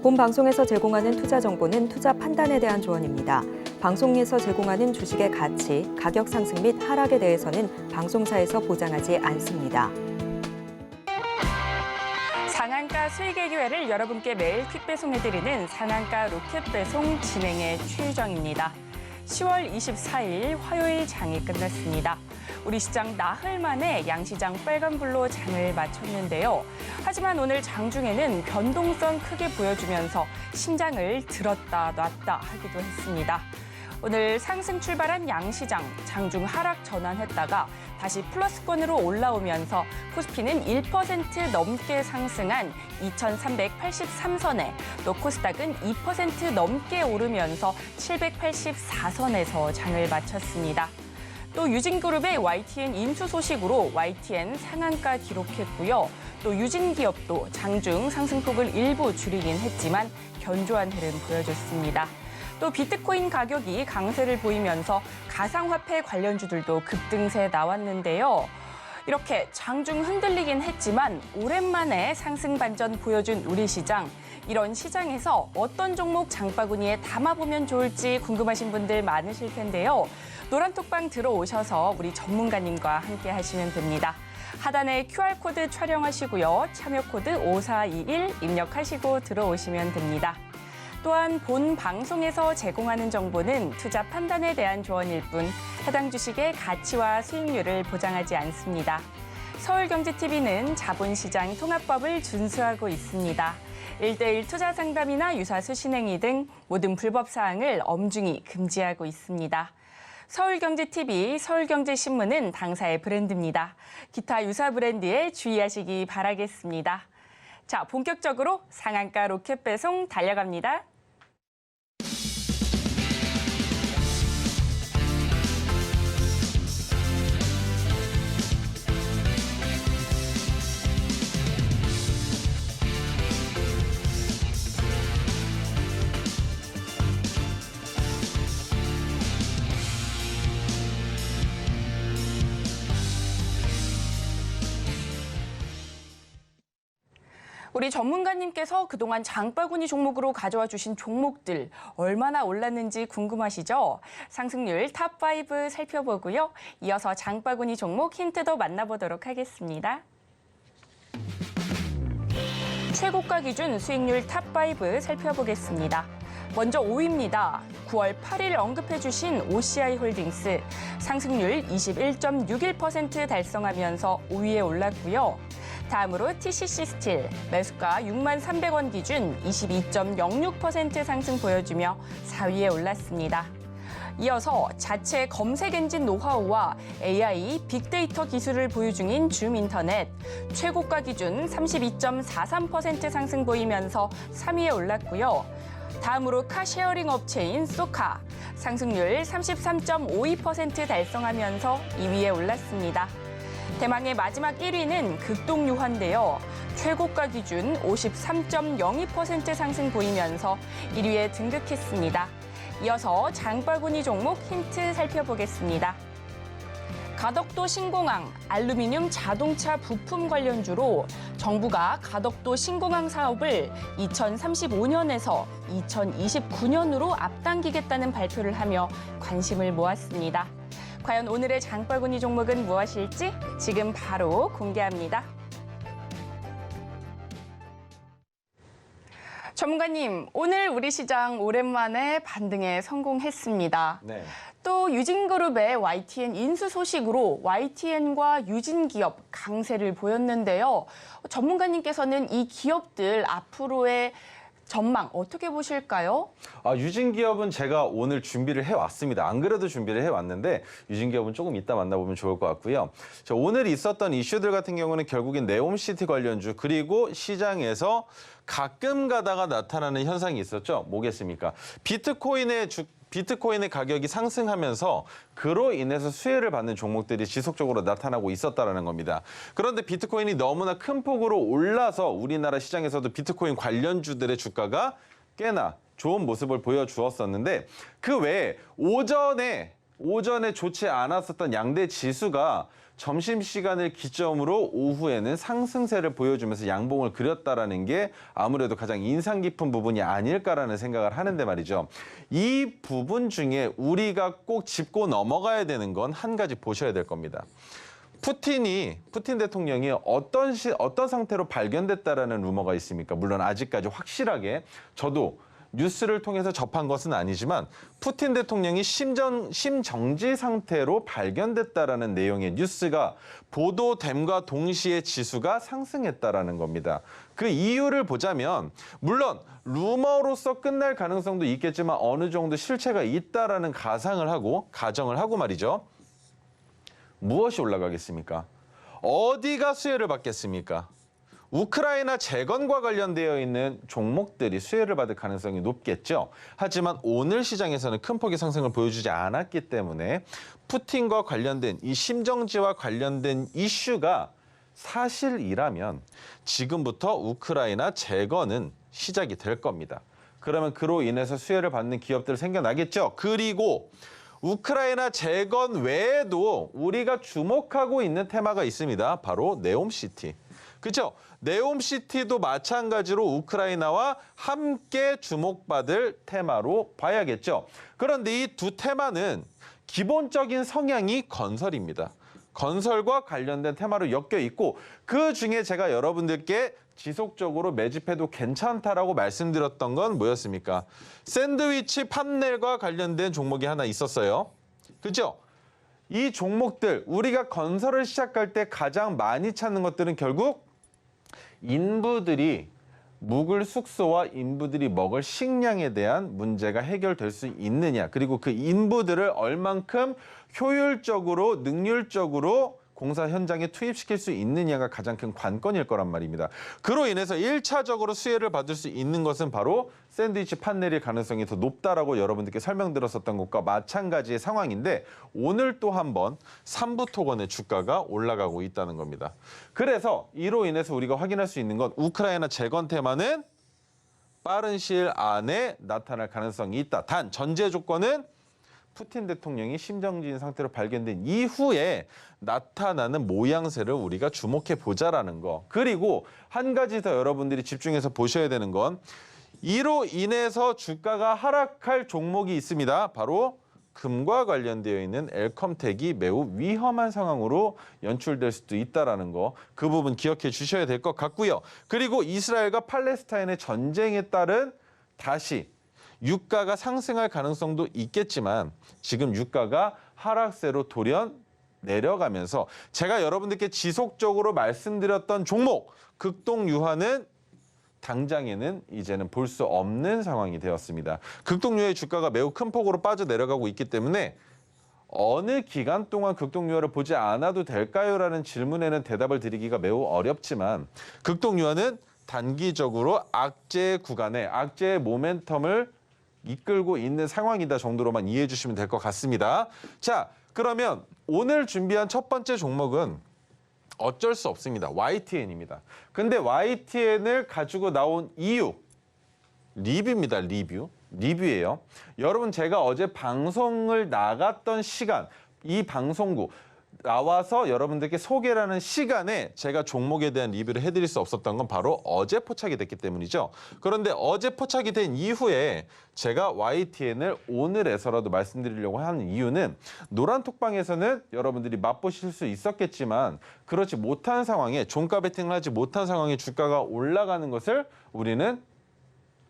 본 방송에서 제공하는 투자 정보는 투자 판단에 대한 조언입니다. 방송에서 제공하는 주식의 가치, 가격 상승 및 하락에 대해서는 방송사에서 보장하지 않습니다. 상한가 수익의 기회를 여러분께 매일 퀵 배송해드리는 상한가 로켓 배송 진행의 최유정입니다. 10월 24일 화요일 장이 끝났습니다. 우리 시장 나흘 만에 양시장 빨간불로 장을 마쳤는데요. 하지만 오늘 장중에는 변동성 크게 보여주면서 심장을 들었다 놨다 하기도 했습니다. 오늘 상승 출발한 양시장, 장중 하락 전환했다가 다시 플러스권으로 올라오면서 코스피는 1% 넘게 상승한 2383선에 또 코스닥은 2% 넘게 오르면서 784선에서 장을 마쳤습니다. 또 유진그룹의 YTN 인수 소식으로 YTN 상한가 기록했고요. 또 유진기업도 장중 상승폭을 일부 줄이긴 했지만 견조한 흐름 보여줬습니다. 또 비트코인 가격이 강세를 보이면서 가상화폐 관련주들도 급등세 나왔는데요. 이렇게 장중 흔들리긴 했지만 오랜만에 상승 반전 보여준 우리 시장. 이런 시장에서 어떤 종목 장바구니에 담아보면 좋을지 궁금하신 분들 많으실 텐데요. 노란톡방 들어오셔서 우리 전문가님과 함께 하시면 됩니다. 하단에 QR코드 촬영하시고요. 참여 코드 5421 입력하시고 들어오시면 됩니다. 또한 본 방송에서 제공하는 정보는 투자 판단에 대한 조언일 뿐 해당 주식의 가치와 수익률을 보장하지 않습니다. 서울경제TV는 자본시장 통합법을 준수하고 있습니다. 1:1 투자 상담이나 유사수 신행위 등 모든 불법 사항을 엄중히 금지하고 있습니다. 서울경제TV, 서울경제신문은 당사의 브랜드입니다. 기타 유사 브랜드에 주의하시기 바라겠습니다. 자, 본격적으로 상한가 로켓 배송 달려갑니다. 우리 전문가님께서 그동안 장바구니 종목으로 가져와 주신 종목들 얼마나 올랐는지 궁금하시죠? 상승률 탑5 살펴보고요. 이어서 장바구니 종목 힌트도 만나보도록 하겠습니다. 최고가 기준 수익률 탑5 살펴보겠습니다. 먼저 5위입니다. 9월 8일 언급해 주신 OCI홀딩스 상승률 21.61% 달성하면서 5위에 올랐고요. 다음으로 TCC스틸 매수가 63,300원 기준 22.06% 상승 보여주며 4위에 올랐습니다. 이어서 자체 검색 엔진 노하우와 AI 빅데이터 기술을 보유 중인 줌인터넷 최고가 기준 32.43% 상승 보이면서 3위에 올랐고요. 다음으로 카쉐어링 업체인 소카 상승률 33.52% 달성하면서 2위에 올랐습니다. 대망의 마지막 1위는 극동유화인데요. 최고가 기준 53.02% 상승 보이면서 1위에 등극했습니다. 이어서 장바구니 종목 힌트 살펴보겠습니다. 가덕도 신공항, 알루미늄 자동차 부품 관련주로 정부가 가덕도 신공항 사업을 2035년에서 2029년으로 앞당기겠다는 발표를 하며 관심을 모았습니다. 과연 오늘의 장바구니 종목은 무엇일지 지금 바로 공개합니다. 전문가님, 오늘 우리 시장 오랜만에 반등에 성공했습니다. 네. 또 유진그룹의 YTN 인수 소식으로 YTN과 유진기업 강세를 보였는데요. 전문가님께서는 이 기업들 앞으로의 전망 어떻게 보실까요? 유진기업은 제가 오늘 준비를 해왔습니다. 안 그래도 준비를 해왔는데 유진기업은 조금 이따 만나보면 좋을 것 같고요. 오늘 있었던 이슈들 같은 경우는 결국엔 네옴시티 관련주 그리고 시장에서 가끔 가다가 나타나는 현상이 있었죠. 뭐겠습니까? 비트코인의 가격이 상승하면서 그로 인해서 수혜를 받는 종목들이 지속적으로 나타나고 있었다는 겁니다. 그런데 비트코인이 너무나 큰 폭으로 올라서 우리나라 시장에서도 비트코인 관련주들의 주가가 꽤나 좋은 모습을 보여주었었는데 그 외에 오전에 오전에 좋지 않았었던 양대 지수가 점심시간을 기점으로 오후에는 상승세를 보여주면서 양봉을 그렸다라는 게 아무래도 가장 인상 깊은 부분이 아닐까라는 생각을 하는데 말이죠. 이 부분 중에 우리가 꼭 짚고 넘어가야 되는 건 한 가지 보셔야 될 겁니다. 푸틴 대통령이 어떤 상태로 발견됐다라는 루머가 있습니까? 물론 아직까지 확실하게 저도 뉴스를 통해서 접한 것은 아니지만 푸틴 대통령이 심정지 상태로 발견됐다라는 내용의 뉴스가 보도됨과 동시에 지수가 상승했다라는 겁니다. 그 이유를 보자면 물론 루머로서 끝날 가능성도 있겠지만 어느 정도 실체가 있다라는 가정을 하고 말이죠. 무엇이 올라가겠습니까? 어디가 수혜를 받겠습니까? 우크라이나 재건과 관련되어 있는 종목들이 수혜를 받을 가능성이 높겠죠. 하지만 오늘 시장에서는 큰 폭의 상승을 보여주지 않았기 때문에 푸틴과 관련된 이 심정지와 관련된 이슈가 사실이라면 지금부터 우크라이나 재건은 시작이 될 겁니다. 그러면 그로 인해서 수혜를 받는 기업들 생겨나겠죠. 그리고 우크라이나 재건 외에도 우리가 주목하고 있는 테마가 있습니다. 바로 네옴시티. 그렇죠? 네옴시티도 마찬가지로 우크라이나와 함께 주목받을 테마로 봐야겠죠. 그런데 이 두 테마는 기본적인 성향이 건설입니다. 건설과 관련된 테마로 엮여 있고 그중에 제가 여러분들께 지속적으로 매집해도 괜찮다라고 말씀드렸던 건 뭐였습니까? 샌드위치 판넬과 관련된 종목이 하나 있었어요. 그렇죠? 이 종목들 우리가 건설을 시작할 때 가장 많이 찾는 것들은 결국 인부들이 묵을 숙소와 인부들이 먹을 식량에 대한 문제가 해결될 수 있느냐, 그리고 그 인부들을 얼만큼 효율적으로 능률적으로 공사 현장에 투입시킬 수 있느냐가 가장 큰 관건일 거란 말입니다. 그로 인해서 1차적으로 수혜를 받을 수 있는 것은 바로 샌드위치 판넬일 가능성이 더 높다라고 여러분들께 설명드렸었던 것과 마찬가지의 상황인데 오늘 또 한번 삼부토건의 주가가 올라가고 있다는 겁니다. 그래서 이로 인해서 우리가 확인할 수 있는 건 우크라이나 재건 테마는 빠른 시일 안에 나타날 가능성이 있다. 단 전제 조건은 푸틴 대통령이 심정지인 상태로 발견된 이후에 나타나는 모양새를 우리가 주목해 보자라는 거. 그리고 한 가지 더 여러분들이 집중해서 보셔야 되는 건 이로 인해서 주가가 하락할 종목이 있습니다. 바로 금과 관련되어 있는 엘컴텍이 매우 위험한 상황으로 연출될 수도 있다는 거. 그 부분 기억해 주셔야 될 것 같고요. 그리고 이스라엘과 팔레스타인의 전쟁에 따른 다시 유가가 상승할 가능성도 있겠지만 지금 유가가 하락세로 돌연 내려가면서 제가 여러분들께 지속적으로 말씀드렸던 종목 극동유화는 당장에는 이제는 볼 수 없는 상황이 되었습니다. 극동유화의 주가가 매우 큰 폭으로 빠져내려가고 있기 때문에 어느 기간 동안 극동유화를 보지 않아도 될까요? 라는 질문에는 대답을 드리기가 매우 어렵지만 극동유화는 단기적으로 악재 구간에 악재의 모멘텀을 이끌고 있는 상황이다 정도로만 이해해 주시면 될 것 같습니다. 자, 그러면 오늘 준비한 첫 번째 종목은 어쩔 수 없습니다. YTN입니다. 근데 YTN을 가지고 나온 이유, 리뷰입니다. 리뷰예요. 여러분 제가 어제 방송을 나갔던 시간, 이 방송국 나와서 여러분들께 소개를 하는 시간에 제가 종목에 대한 리뷰를 해드릴 수 없었던 건 바로 어제 포착이 됐기 때문이죠. 그런데 어제 포착이 된 이후에 제가 YTN을 오늘에서라도 말씀드리려고 하는 이유는 노란톡방에서는 여러분들이 맛보실 수 있었겠지만 그렇지 못한 상황에 종가 베팅을 하지 못한 상황에 주가가 올라가는 것을 우리는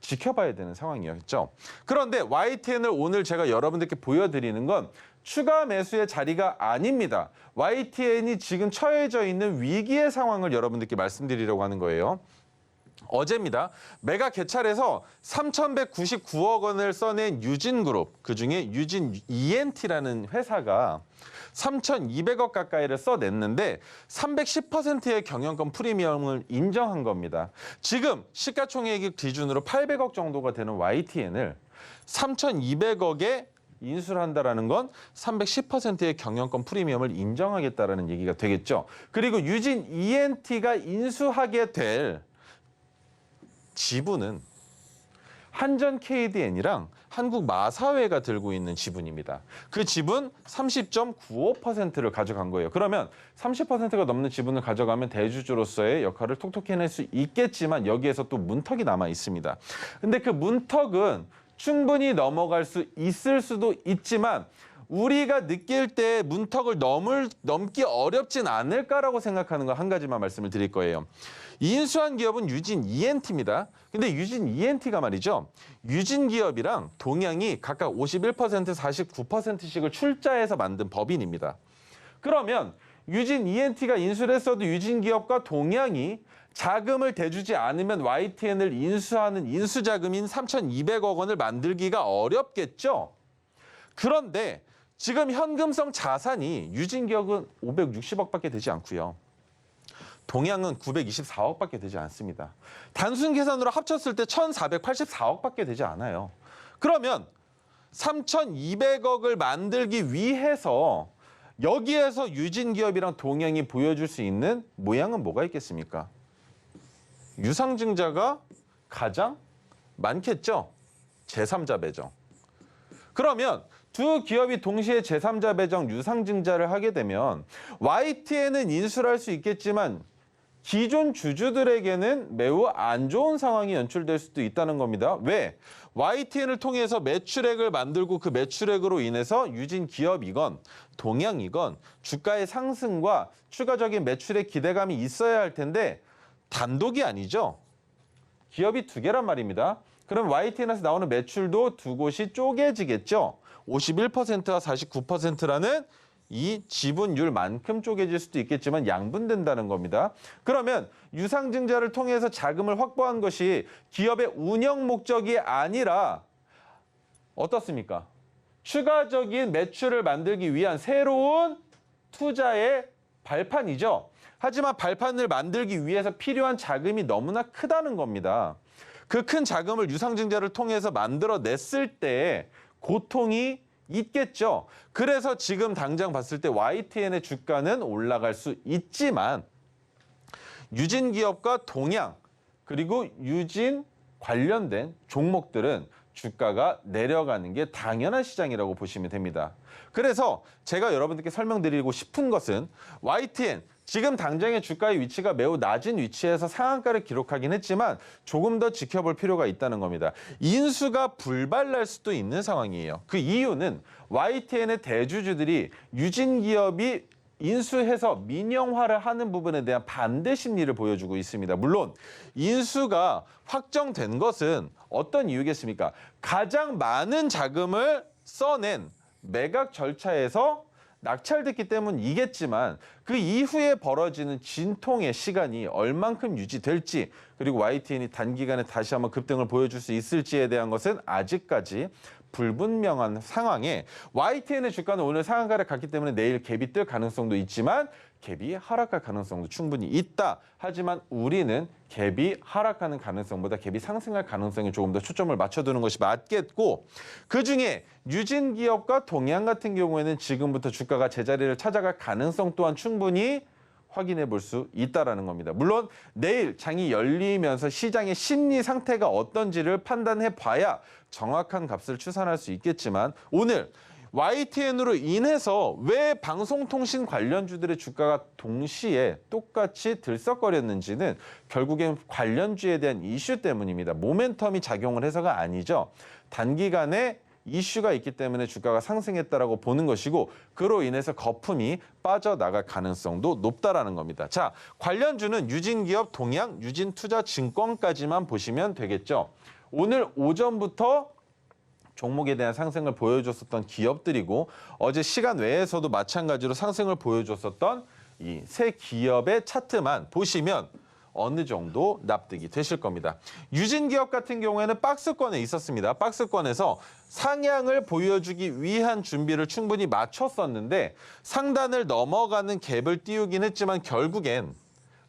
지켜봐야 되는 상황이었죠. 그런데 YTN을 오늘 제가 여러분들께 보여드리는 건 추가 매수의 자리가 아닙니다. YTN이 지금 처해져 있는 위기의 상황을 여러분들께 말씀드리려고 하는 거예요. 어제입니다. 메가 개찰에서 3,199억 원을 써낸 유진그룹, 그중에 유진 ENT라는 회사가 3,200억 가까이를 써냈는데 310%의 경영권 프리미엄을 인정한 겁니다. 지금 시가총액 기준으로 800억 정도가 되는 YTN을 3,200억에 인수를 한다라는 건 310%의 경영권 프리미엄을 인정하겠다라는 얘기가 되겠죠. 그리고 유진 ENT가 인수하게 될 지분은 한전 KDN이랑 한국 마사회가 들고 있는 지분입니다. 그 지분 30.95%를 가져간 거예요. 그러면 30%가 넘는 지분을 가져가면 대주주로서의 역할을 톡톡히 해낼 수 있겠지만 여기에서 또 문턱이 남아 있습니다. 근데 그 문턱은 충분히 넘어갈 수 있을 수도 있지만 우리가 느낄 때 문턱을 넘기 어렵진 않을까라고 생각하는 거 한 가지만 말씀을 드릴 거예요. 인수한 기업은 유진 ENT입니다. 근데 유진 ENT가 말이죠. 유진 기업이랑 동양이 각각 51%, 49%씩을 출자해서 만든 법인입니다. 그러면 유진 ENT가 인수를 했어도 유진 기업과 동양이 자금을 대주지 않으면 YTN을 인수하는 인수자금인 3,200억 원을 만들기가 어렵겠죠. 그런데 지금 현금성 자산이 유진기업은 560억밖에 되지 않고요. 동양은 924억밖에 되지 않습니다. 단순 계산으로 합쳤을 때 1,484억밖에 되지 않아요. 그러면 3,200억을 만들기 위해서 여기에서 유진기업이랑 동양이 보여줄 수 있는 모양은 뭐가 있겠습니까? 유상증자가 가장 많겠죠. 제3자 배정. 그러면 두 기업이 동시에 제3자 배정 유상증자를 하게 되면 YTN은 인수를 할 수 있겠지만 기존 주주들에게는 매우 안 좋은 상황이 연출될 수도 있다는 겁니다. 왜? YTN을 통해서 매출액을 만들고 그 매출액으로 인해서 유진 기업이건 동양이건 주가의 상승과 추가적인 매출액 기대감이 있어야 할 텐데 단독이 아니죠. 기업이 두 개란 말입니다. 그럼 YTN에서 나오는 매출도 두 곳이 쪼개지겠죠. 51%와 49%라는 이 지분율만큼 쪼개질 수도 있겠지만 양분된다는 겁니다. 그러면 유상증자를 통해서 자금을 확보한 것이 기업의 운영 목적이 아니라 어떻습니까? 추가적인 매출을 만들기 위한 새로운 투자의 발판이죠. 하지만 발판을 만들기 위해서 필요한 자금이 너무나 크다는 겁니다. 그 큰 자금을 유상증자를 통해서 만들어냈을 때 고통이 있겠죠. 그래서 지금 당장 봤을 때 YTN의 주가는 올라갈 수 있지만 유진기업과 동양 그리고 유진 관련된 종목들은 주가가 내려가는 게 당연한 시장이라고 보시면 됩니다. 그래서 제가 여러분들께 설명드리고 싶은 것은 YTN 지금 당장의 주가의 위치가 매우 낮은 위치에서 상한가를 기록하긴 했지만 조금 더 지켜볼 필요가 있다는 겁니다. 인수가 불발날 수도 있는 상황이에요. 그 이유는 YTN의 대주주들이 유진기업이 인수해서 민영화를 하는 부분에 대한 반대 심리를 보여주고 있습니다. 물론 인수가 확정된 것은 어떤 이유겠습니까? 가장 많은 자금을 써낸 매각 절차에서 낙찰됐기 때문이겠지만 그 이후에 벌어지는 진통의 시간이 얼만큼 유지될지 그리고 YTN이 단기간에 다시 한번 급등을 보여줄 수 있을지에 대한 것은 아직까지 불분명한 상황에 YTN의 주가는 오늘 상한가를 갔기 때문에 내일 갭이 뜰 가능성도 있지만 갭이 하락할 가능성도 충분히 있다. 하지만 우리는 갭이 하락하는 가능성보다 갭이 상승할 가능성에 조금 더 초점을 맞춰두는 것이 맞겠고 그중에 유진기업과 동양 같은 경우에는 지금부터 주가가 제자리를 찾아갈 가능성 또한 충분히 확인해 볼 수 있다는 겁니다. 물론 내일 장이 열리면서 시장의 심리 상태가 어떤지를 판단해 봐야 정확한 값을 추산할 수 있겠지만 오늘 YTN으로 인해서 왜 방송통신 관련주들의 주가가 동시에 똑같이 들썩거렸는지는 결국엔 관련주에 대한 이슈 때문입니다. 모멘텀이 작용을 해서가 아니죠. 단기간에 이슈가 있기 때문에 주가가 상승했다라고 보는 것이고 그로 인해서 거품이 빠져나갈 가능성도 높다라는 겁니다. 자, 관련주는 유진기업, 동양, 유진투자증권까지만 보시면 되겠죠. 오늘 오전부터 종목에 대한 상승을 보여줬었던 기업들이고 어제 시간 외에서도 마찬가지로 상승을 보여줬었던 이 세 기업의 차트만 보시면 어느 정도 납득이 되실 겁니다. 유진기업 같은 경우에는 박스권에 있었습니다. 박스권에서 상향을 보여주기 위한 준비를 충분히 마쳤었는데 상단을 넘어가는 갭을 띄우긴 했지만 결국엔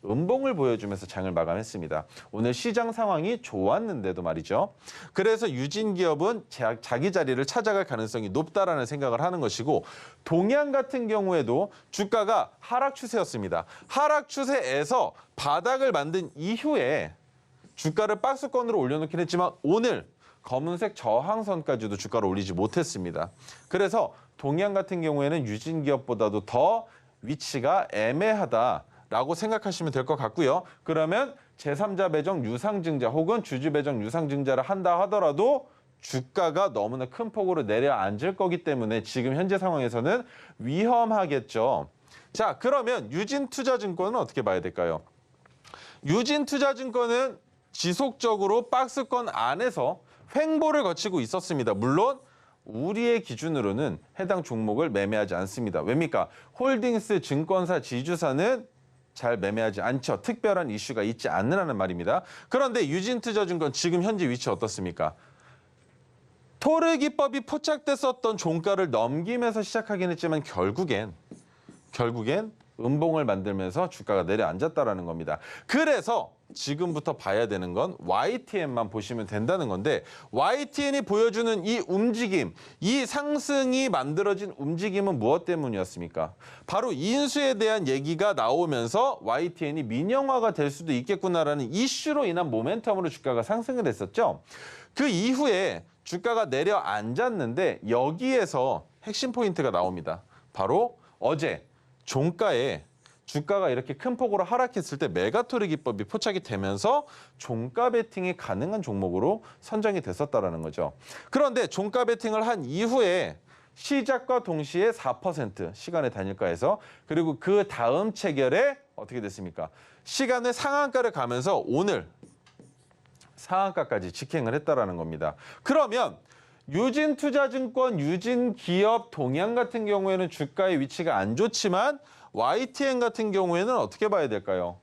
음봉을 보여주면서 장을 마감했습니다. 오늘 시장 상황이 좋았는데도 말이죠. 그래서 유진기업은 자기 자리를 찾아갈 가능성이 높다라는 생각을 하는 것이고 동양 같은 경우에도 주가가 하락 추세였습니다. 하락 추세에서 바닥을 만든 이후에 주가를 박스권으로 올려놓긴 했지만 오늘 검은색 저항선까지도 주가를 올리지 못했습니다. 그래서 동양 같은 경우에는 유진기업보다도 더 위치가 애매하다라고 생각하시면 될 것 같고요. 그러면 제3자 배정 유상증자 혹은 주주 배정 유상증자를 한다 하더라도 주가가 너무나 큰 폭으로 내려앉을 거기 때문에 지금 현재 상황에서는 위험하겠죠. 자, 그러면 유진투자증권은 어떻게 봐야 될까요? 유진투자증권은 지속적으로 박스권 안에서 횡보를 거치고 있었습니다. 물론 우리의 기준으로는 해당 종목을 매매하지 않습니다. 왜입니까? 홀딩스 증권사 지주사는 잘 매매하지 않죠. 특별한 이슈가 있지 않느라는 말입니다. 그런데 유진투자증권 지금 현재 위치 어떻습니까? 토르 기법이 포착됐었던 종가를 넘기면서 시작하긴 했지만 결국엔 음봉을 만들면서 주가가 내려앉았다라는 겁니다. 그래서 지금부터 봐야 되는 건 YTN만 보시면 된다는 건데 YTN이 보여주는 이 움직임, 이 상승이 만들어진 움직임은 무엇 때문이었습니까? 바로 인수에 대한 얘기가 나오면서 YTN이 민영화가 될 수도 있겠구나라는 이슈로 인한 모멘텀으로 주가가 상승을 했었죠. 그 이후에 주가가 내려앉았는데 여기에서 핵심 포인트가 나옵니다. 바로 어제 종가에 주가가 이렇게 큰 폭으로 하락했을 때 메가토르 기법이 포착이 되면서 종가 베팅이 가능한 종목으로 선정이 됐었다라는 거죠. 그런데 종가 베팅을 한 이후에 시작과 동시에 4% 시간의 단일가에서 그리고 그 다음 체결에 어떻게 됐습니까? 시간의 상한가를 가면서 오늘 상한가까지 직행을 했다라는 겁니다. 그러면 유진투자증권, 유진기업, 동양 같은 경우에는 주가의 위치가 안 좋지만 YTN 같은 경우에는 어떻게 봐야 될까요?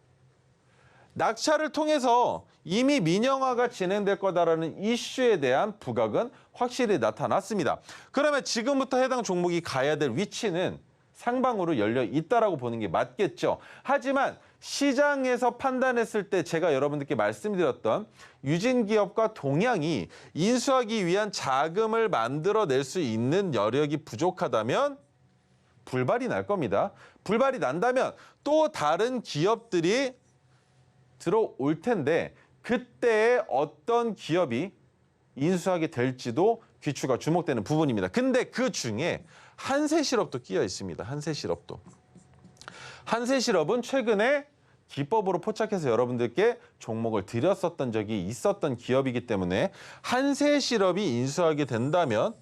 낙찰을 통해서 이미 민영화가 진행될 거다라는 이슈에 대한 부각은 확실히 나타났습니다. 그러면 지금부터 해당 종목이 가야 될 위치는 상방으로 열려 있다라고 보는 게 맞겠죠. 하지만 시장에서 판단했을 때 제가 여러분들께 말씀드렸던 유진기업과 동양이 인수하기 위한 자금을 만들어낼 수 있는 여력이 부족하다면 불발이 날 겁니다. 불발이 난다면 또 다른 기업들이 들어올 텐데 그때에 어떤 기업이 인수하게 될지도 귀추가 주목되는 부분입니다. 근데 그 중에 한세실업도 끼어 있습니다. 한세실업도. 한세실업은 최근에 기법으로 포착해서 여러분들께 종목을 드렸었던 적이 있었던 기업이기 때문에 한세실업이 인수하게 된다면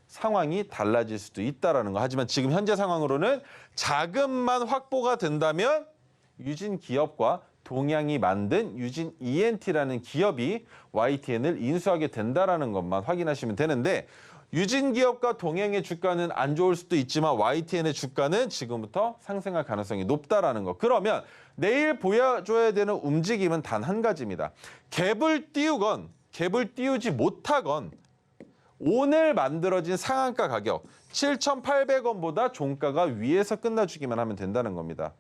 상황이 달라질 수도 있다는 거. 하지만 지금 현재 상황으로는 자금만 확보가 된다면 유진기업과 동양이 만든 유진 ENT라는 기업이 YTN을 인수하게 된다는 것만 확인하시면 되는데 유진기업과 동양의 주가는 안 좋을 수도 있지만 YTN의 주가는 지금부터 상승할 가능성이 높다라는 거. 그러면 내일 보여줘야 되는 움직임은 단 한 가지입니다. 갭을 띄우건 갭을 띄우지 못하건 오늘 만들어진 상한가 가격 7,800원보다 종가가 위에서 끝나주기만 하면 된다는 겁니다.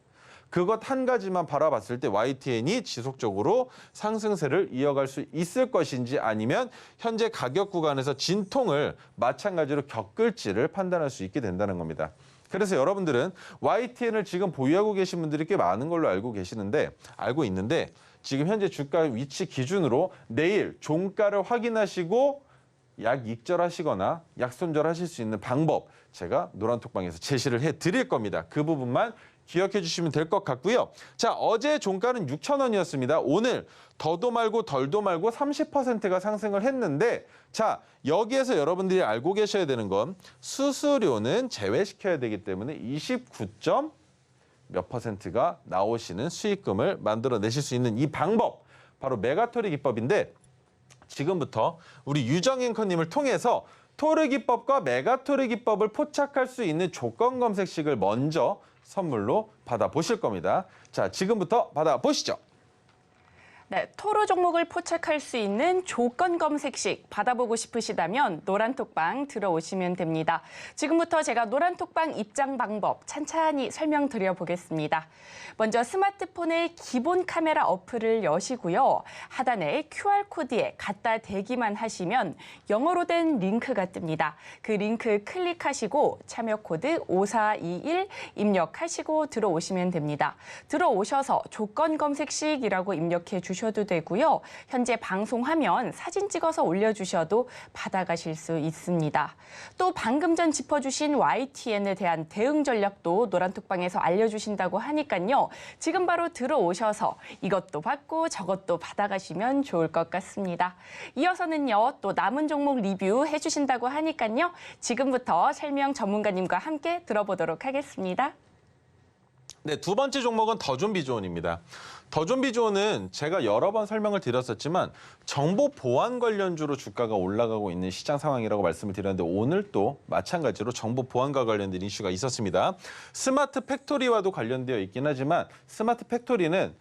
그것 한 가지만 바라봤을 때 YTN이 지속적으로 상승세를 이어갈 수 있을 것인지 아니면 현재 가격 구간에서 진통을 마찬가지로 겪을지를 판단할 수 있게 된다는 겁니다. 그래서 여러분들은 YTN을 지금 보유하고 계신 분들이 꽤 많은 걸로 알고 있는데 지금 현재 주가 위치 기준으로 내일 종가를 확인하시고 약 익절하시거나 약 손절하실 수 있는 방법 제가 노란톡방에서 제시를 해드릴 겁니다. 그 부분만 기억해 주시면 될 것 같고요. 자, 어제 종가는 6,000원이었습니다. 오늘 더도 말고 덜도 말고 30%가 상승을 했는데 자, 여기에서 여러분들이 알고 계셔야 되는 건 수수료는 제외시켜야 되기 때문에 29점 몇 %가 나오시는 수익금을 만들어내실 수 있는 이 방법 바로 메가토르 기법인데 지금부터 우리 유정 앵커님을 통해서 토르 기법과 메가토르 기법을 포착할 수 있는 조건 검색식을 먼저 선물로 받아보실 겁니다. 자, 지금부터 받아보시죠. 네, 토르 종목을 포착할 수 있는 조건 검색식 받아보고 싶으시다면 노란톡방 들어오시면 됩니다. 지금부터 제가 노란톡방 입장 방법 찬찬히 설명드려 보겠습니다. 먼저 스마트폰의 기본 카메라 어플을 여시고요. 하단에 QR코드에 갖다 대기만 하시면 영어로 된 링크가 뜹니다. 그 링크 클릭하시고 참여 코드 5421 입력하시고 들어오시면 됩니다. 들어오셔서 조건 검색식이라고 입력해 주시면 주셔도 되고요. 현재 방송화면 사진 찍어서 올려주셔도 받아가실 수 있습니다. 또 방금 전 짚어주신 YTN에 대한 대응 전략도 노란톡방에서 알려주신다고 하니까요. 지금 바로 들어오셔서 이것도 받고 저것도 받아가시면 좋을 것 같습니다. 이어서는요, 또 남은 종목 리뷰 해주신다고 하니까요. 지금부터 설명 전문가님과 함께 들어보도록 하겠습니다. 네, 두 번째 종목은 더존비즈온입니다. 더존비즈온은 제가 여러 번 설명을 드렸었지만 정보 보안 관련주로 주가가 올라가고 있는 시장 상황이라고 말씀을 드렸는데 오늘 또 마찬가지로 정보 보안과 관련된 이슈가 있었습니다. 스마트 팩토리와도 관련되어 있긴 하지만 스마트 팩토리는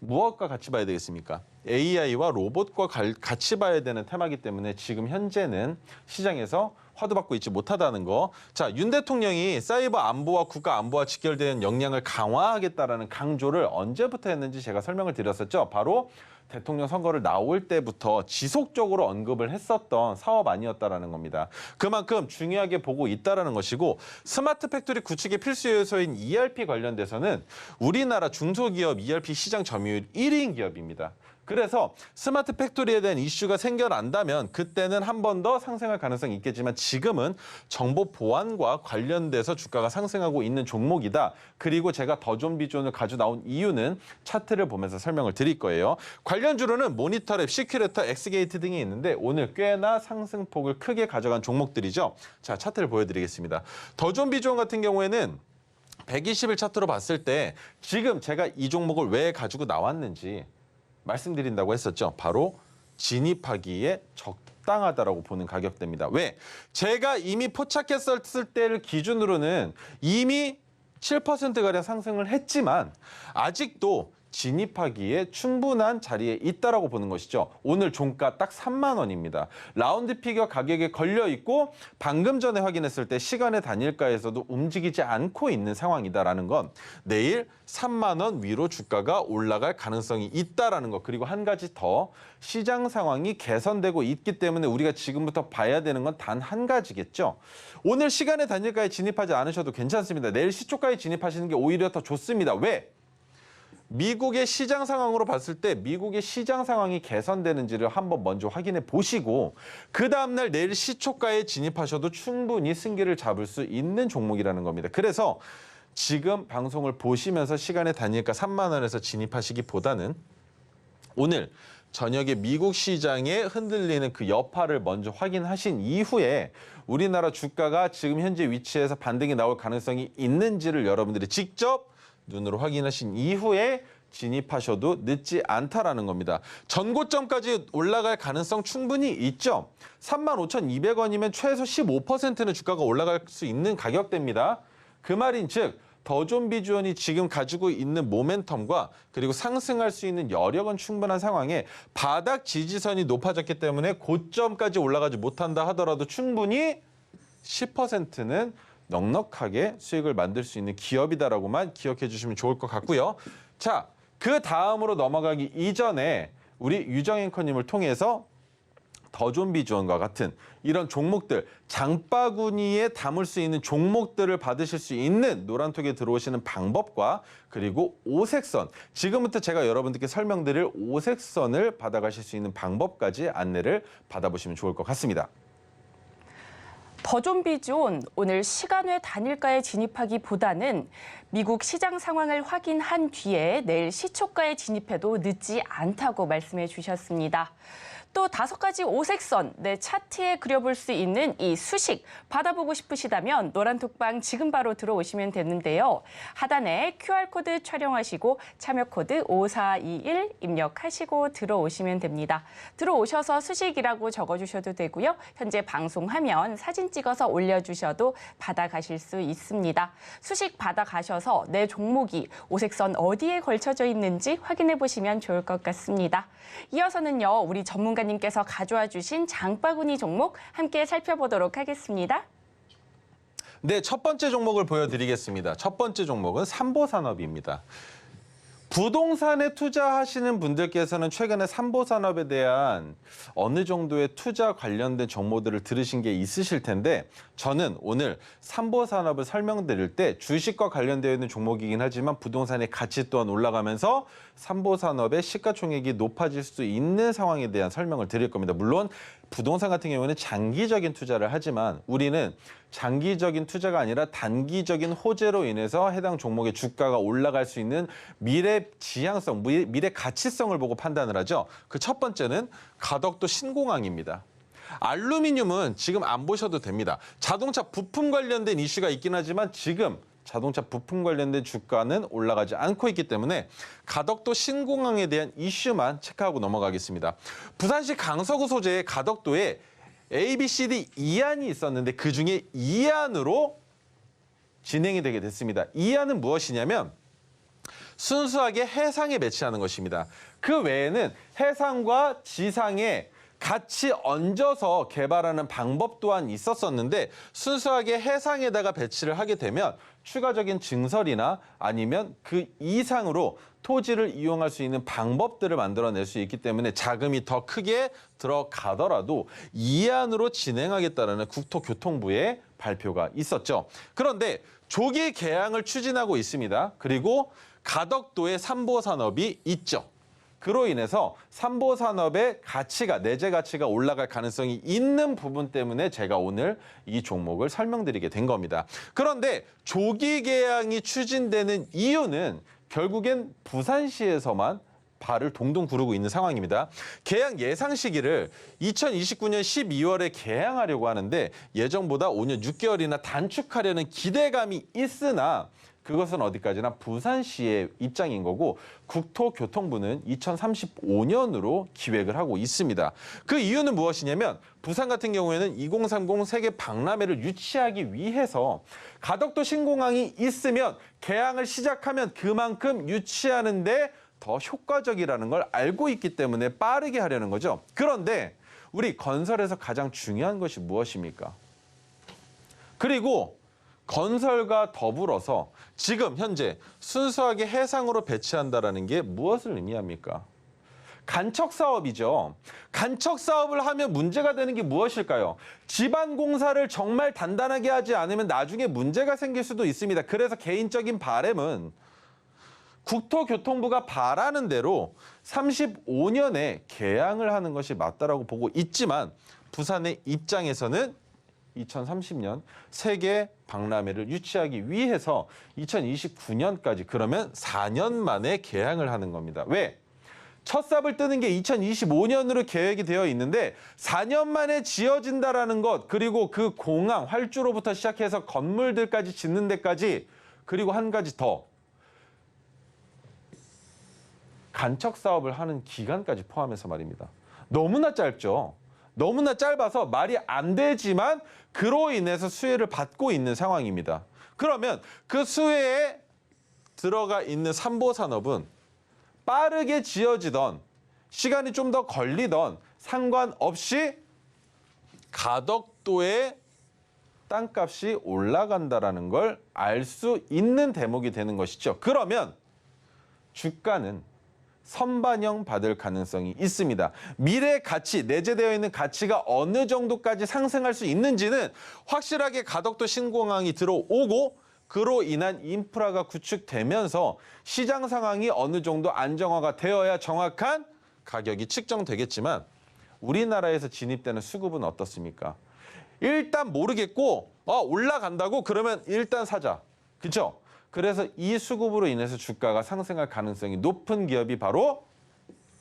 무엇과 같이 봐야 되겠습니까? AI와 로봇과 같이 봐야 되는 테마이기 때문에 지금 현재는 시장에서 화두받고 있지 못하다는 거. 자, 윤 대통령이 사이버 안보와 국가 안보와 직결된 역량을 강화하겠다라는 강조를 언제부터 했는지 제가 설명을 드렸었죠. 바로 대통령 선거를 나올 때부터 지속적으로 언급을 했었던 사업 아니었다라는 겁니다. 그만큼 중요하게 보고 있다라는 것이고 스마트 팩토리 구축의 필수 요소인 ERP 관련돼서는 우리나라 중소기업 ERP 시장 점유율 1위인 기업입니다. 그래서 스마트 팩토리에 대한 이슈가 생겨난다면 그때는 한 번 더 상승할 가능성이 있겠지만 지금은 정보 보안과 관련돼서 주가가 상승하고 있는 종목이다. 그리고 제가 더존비존을 가져 나온 이유는 차트를 보면서 설명을 드릴 거예요. 관련주로는 모니터랩, 시큐레터, 엑스게이트 등이 있는데 오늘 꽤나 상승폭을 크게 가져간 종목들이죠. 자, 차트를 보여드리겠습니다. 더존비존 같은 경우에는 120일 차트로 봤을 때 지금 제가 이 종목을 왜 가지고 나왔는지 말씀드린다고 했었죠. 바로 진입하기에 적당하다라고 보는 가격대입니다. 왜? 제가 이미 포착했었을 때를 기준으로는 이미 7%가량 상승을 했지만 아직도 진입하기에 충분한 자리에 있다라고 보는 것이죠. 오늘 종가 딱 3만 원입니다. 라운드 피겨 가격에 걸려 있고 방금 전에 확인했을 때 시간의 단일가에서도 움직이지 않고 있는 상황이다라는 건 내일 3만 원 위로 주가가 올라갈 가능성이 있다라는 것. 그리고 한 가지 더 시장 상황이 개선되고 있기 때문에 우리가 지금부터 봐야 되는 건 단 한 가지겠죠. 오늘 시간의 단일가에 진입하지 않으셔도 괜찮습니다. 내일 시초가에 진입하시는 게 오히려 더 좋습니다. 왜? 미국의 시장 상황으로 봤을 때 미국의 시장 상황이 개선되는지를 한번 먼저 확인해 보시고 그 다음날 내일 시초가에 진입하셔도 충분히 승기를 잡을 수 있는 종목이라는 겁니다. 그래서 지금 방송을 보시면서 시간의 단일가 3만 원에서 진입하시기보다는 오늘 저녁에 미국 시장에 흔들리는 그 여파를 먼저 확인하신 이후에 우리나라 주가가 지금 현재 위치에서 반등이 나올 가능성이 있는지를 여러분들이 직접 눈으로 확인하신 이후에 진입하셔도 늦지 않다라는 겁니다. 전고점까지 올라갈 가능성 충분히 있죠. 35,200원이면 최소 15%는 주가가 올라갈 수 있는 가격대입니다. 그 말인즉 더존비즈온이 지금 가지고 있는 모멘텀과 그리고 상승할 수 있는 여력은 충분한 상황에 바닥 지지선이 높아졌기 때문에 고점까지 올라가지 못한다 하더라도 충분히 10%는 넉넉하게 수익을 만들 수 있는 기업이다라고만 기억해 주시면 좋을 것 같고요. 자, 그 다음으로 넘어가기 이전에 우리 유정 앵커님을 통해서 더존비즈온과 같은 이런 종목들, 장바구니에 담을 수 있는 종목들을 받으실 수 있는 노란톡에 들어오시는 방법과 그리고 오색선, 지금부터 제가 여러분들께 설명드릴 오색선을 받아가실 수 있는 방법까지 안내를 받아보시면 좋을 것 같습니다. 더존비즈온 오늘 시간외 단일가에 진입하기보다는 미국 시장 상황을 확인한 뒤에 내일 시초가에 진입해도 늦지 않다고 말씀해 주셨습니다. 또 5가지 오색선, 내 차트에 그려볼 수 있는 이 수식 받아보고 싶으시다면 노란톡방 지금 바로 들어오시면 되는데요. 하단에 QR코드 촬영하시고 참여코드 5421 입력하시고 들어오시면 됩니다. 들어오셔서 수식이라고 적어주셔도 되고요. 현재 방송하면 사진 찍어서 올려주셔도 받아가실 수 있습니다. 수식 받아가셔서 내 종목이 오색선 어디에 걸쳐져 있는지 확인해 보시면 좋을 것 같습니다. 이어서는요, 우리 전문가님께서 가져와 주신 장바구니 종목 함께 살펴보도록 하겠습니다. 네, 첫 번째 종목을 보여드리겠습니다. 첫 번째 종목은 삼보산업입니다. 부동산에 투자하시는 분들께서는 최근에 삼보산업에 대한 어느 정도의 투자 관련된 정보들을 들으신 게 있으실 텐데 저는 오늘 삼보산업을 설명드릴 때 주식과 관련되어 있는 종목이긴 하지만 부동산의 가치 또한 올라가면서 삼보산업의 시가총액이 높아질 수 있는 상황에 대한 설명을 드릴 겁니다. 물론 부동산 같은 경우에는 장기적인 투자를 하지만 우리는 장기적인 투자가 아니라 단기적인 호재로 인해서 해당 종목의 주가가 올라갈 수 있는 미래 지향성, 미래 가치성을 보고 판단을 하죠. 그 첫 번째는 가덕도 신공항입니다. 알루미늄은 지금 안 보셔도 됩니다. 자동차 부품 관련된 이슈가 있긴 하지만 지금 자동차 부품 관련된 주가는 올라가지 않고 있기 때문에 가덕도 신공항에 대한 이슈만 체크하고 넘어가겠습니다. 부산시 강서구 소재의 가덕도에 A, B, C, D 2안이 있었는데 그중에 2안으로 진행이 되게 됐습니다. 2안은 무엇이냐면 순수하게 해상에 배치하는 것입니다. 그 외에는 해상과 지상에 같이 얹어서 개발하는 방법 또한 있었었는데 순수하게 해상에다가 배치를 하게 되면 추가적인 증설이나 아니면 그 이상으로 토지를 이용할 수 있는 방법들을 만들어낼 수 있기 때문에 자금이 더 크게 들어가더라도 이안으로 진행하겠다는 국토교통부의 발표가 있었죠. 그런데 조기 개항을 추진하고 있습니다. 그리고 가덕도에 삼보산업이 있죠. 그로 인해서 삼보산업의 가치가, 내재 가치가 올라갈 가능성이 있는 부분 때문에 제가 오늘 이 종목을 설명드리게 된 겁니다. 그런데 조기 개항이 추진되는 이유는 결국엔 부산시에서만 발을 동동 구르고 있는 상황입니다. 개항 예상 시기를 2029년 12월에 개항하려고 하는데 예정보다 5년 6개월이나 단축하려는 기대감이 있으나 그것은 어디까지나 부산시의 입장인 거고 국토교통부는 2035년으로 기획을 하고 있습니다. 그 이유는 무엇이냐면 부산 같은 경우에는 2030 세계 박람회를 유치하기 위해서 가덕도 신공항이 있으면 개항을 시작하면 그만큼 유치하는 데 더 효과적이라는 걸 알고 있기 때문에 빠르게 하려는 거죠. 그런데 우리 건설에서 가장 중요한 것이 무엇입니까? 그리고 건설과 더불어서 지금 현재 순수하게 해상으로 배치한다는 게 무엇을 의미합니까? 간척 사업이죠. 간척 사업을 하면 문제가 되는 게 무엇일까요? 지반 공사를 정말 단단하게 하지 않으면 나중에 문제가 생길 수도 있습니다. 그래서 개인적인 바람은 국토교통부가 바라는 대로 35년에 개항을 하는 것이 맞다라고 보고 있지만 부산의 입장에서는 2030년 세계 박람회를 유치하기 위해서 2029년까지 그러면 4년 만에 개항을 하는 겁니다. 왜? 첫 삽을 뜨는 게 2025년으로 계획이 되어 있는데 4년 만에 지어진다라는 것 그리고 그 공항, 활주로부터 시작해서 건물들까지 짓는 데까지 그리고 한 가지 더 간척 사업을 하는 기간까지 포함해서 말입니다. 너무나 짧죠. 너무나 짧아서 말이 안 되지만 그로 인해서 수혜를 받고 있는 상황입니다. 그러면 그 수혜에 들어가 있는 삼보산업은 빠르게 지어지던 시간이 좀 더 걸리던 상관없이 가덕도의 땅값이 올라간다는 걸 알 수 있는 대목이 되는 것이죠. 그러면 주가는 선반영 받을 가능성이 있습니다. 미래 가치, 내재되어 있는 가치가 어느 정도까지 상승할 수 있는지는 확실하게 가덕도 신공항이 들어오고 그로 인한 인프라가 구축되면서 시장 상황이 어느 정도 안정화가 되어야 정확한 가격이 측정되겠지만 우리나라에서 진입되는 수급은 어떻습니까? 일단 모르겠고 올라간다고 그러면 일단 사자. 그렇죠? 그래서 이 수급으로 인해서 주가가 상승할 가능성이 높은 기업이 바로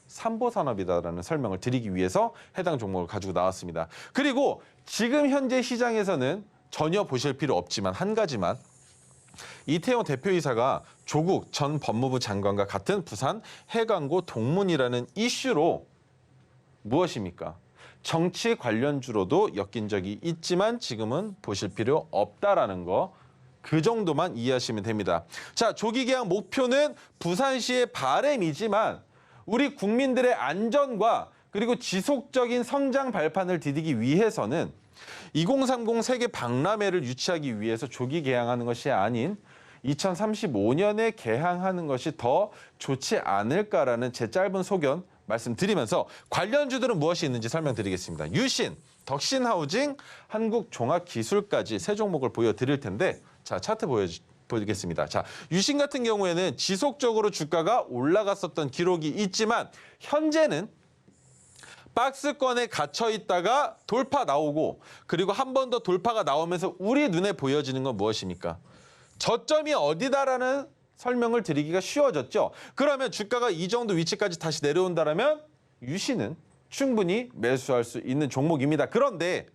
삼보산업이다라는 설명을 드리기 위해서 해당 종목을 가지고 나왔습니다. 그리고 지금 현재 시장에서는 전혀 보실 필요 없지만 한 가지만 이태용 대표이사가 조국 전 법무부 장관과 같은 부산 해관고 동문이라는 이슈로 무엇입니까? 정치 관련주로도 엮인 적이 있지만 지금은 보실 필요 없다라는 거. 그 정도만 이해하시면 됩니다. 자, 조기 개항 목표는 부산시의 바람이지만 우리 국민들의 안전과 그리고 지속적인 성장 발판을 디디기 위해서는 2030 세계 박람회를 유치하기 위해서 조기 개항하는 것이 아닌 2035년에 개항하는 것이 더 좋지 않을까라는 제 짧은 소견 말씀드리면서 관련주들은 무엇이 있는지 설명드리겠습니다. 유신, 덕신하우징, 한국종합기술까지 세 종목을 보여드릴 텐데 자 차트 보겠습니다. 자, 유신 같은 경우에는 지속적으로 주가가 올라갔었던 기록이 있지만 현재는 박스권에 갇혀 있다가 돌파 나오고 그리고 한 번 더 돌파가 나오면서 우리 눈에 보여지는 건 무엇입니까? 저점이 어디다라는 설명을 드리기가 쉬워졌죠. 그러면 주가가 이 정도 위치까지 다시 내려온다면 유신은 충분히 매수할 수 있는 종목입니다. 그런데